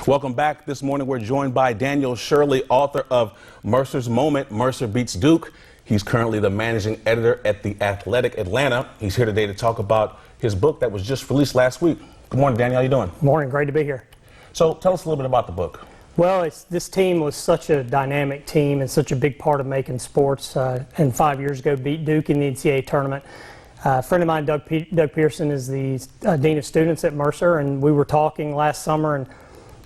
Welcome back. This morning we're joined by Daniel Shirley, author of Mercer's Moment, Mercer Beats Duke. He's currently the managing editor at The Athletic Atlanta. He's here today to talk about his book that was just released last week. Good morning, Daniel. How you doing? Morning. Great to be here. So tell us a little bit about the book. Well, this team was such a dynamic team and such a big part of making sports. And 5 years ago, beat Duke in the NCAA tournament. A friend of mine, Doug Pearson, is the Dean of Students at Mercer, and we were talking last summer, and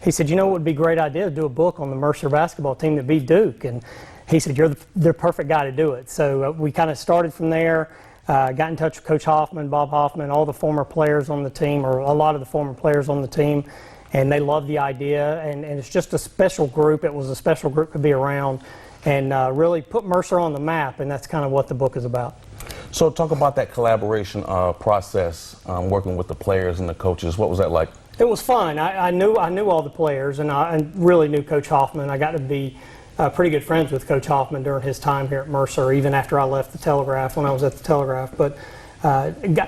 he said, you know, it would be a great idea to do a book on the Mercer basketball team that beat Duke. And he said, you're the perfect guy to do it. So we kind of started from there, got in touch with Coach Hoffman, Bob Hoffman, all the former players on the team, or a lot of the former players on the team, and they loved the idea. And it's just a special group. It was a special group to be around and really put Mercer on the map, and that's kind of what the book is about. So talk about that collaboration process, working with the players and the coaches. What was that like? It was fun. I knew all the players, and I really knew Coach Hoffman. I got to be pretty good friends with Coach Hoffman during his time here at Mercer, even after I left the Telegraph, when I was at the Telegraph. But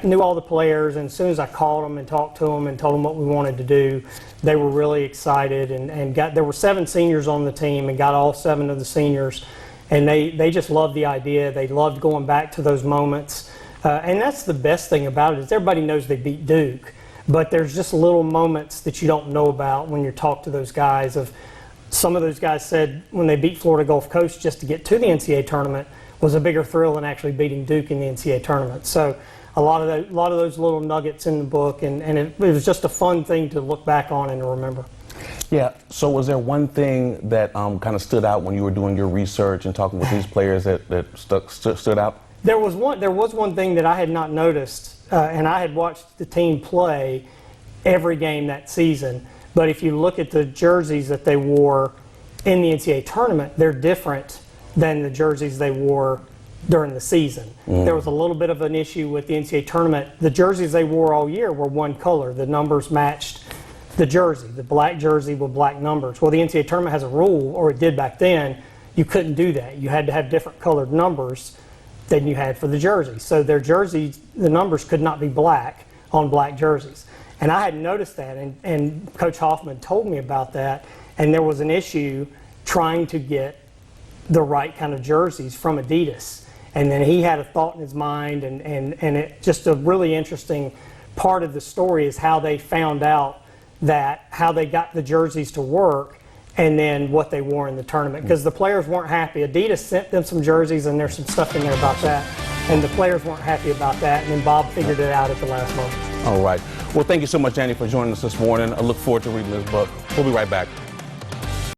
knew all the players, and as soon as I called them and talked to them and told them what we wanted to do, they were really excited. And there were 7 seniors on the team, and got all 7 of the seniors. And they just loved the idea. They loved going back to those moments. And that's the best thing about it, is everybody knows they beat Duke. But there's just little moments that you don't know about when you talk to those guys. Some of those guys said when they beat Florida Gulf Coast just to get to the NCAA tournament was a bigger thrill than actually beating Duke in the NCAA tournament. So a lot of those little nuggets in the book, and it was just a fun thing to look back on and to remember. Yeah, so was there one thing that kind of stood out when you were doing your research and talking with these players that stood out? There was one thing that I had not noticed, and I had watched the team play every game that season. But if you look at the jerseys that they wore in the NCAA tournament, they're different than the jerseys they wore during the season. There was a little bit of an issue with the NCAA tournament. The jerseys they wore all year were one color. The numbers matched the jersey, the black jersey with black numbers. Well, the NCAA tournament has a rule, or it did back then, you couldn't do that. You had to have different colored numbers than you had for the jerseys. So their jerseys, the numbers could not be black on black jerseys. And I hadn't noticed that, and Coach Hoffman told me about that, and there was an issue trying to get the right kind of jerseys from Adidas. And then he had a thought in his mind, and it just a really interesting part of the story is how they found out how they got the jerseys to work, and then what they wore in the tournament, because the players weren't happy. Adidas sent them some jerseys, and there's some stuff in there about that, and the players weren't happy about that, and then Bob figured it out at the last moment. All right. Well, thank you so much, Danny, for joining us this morning. I look forward to reading this book. We'll be right back.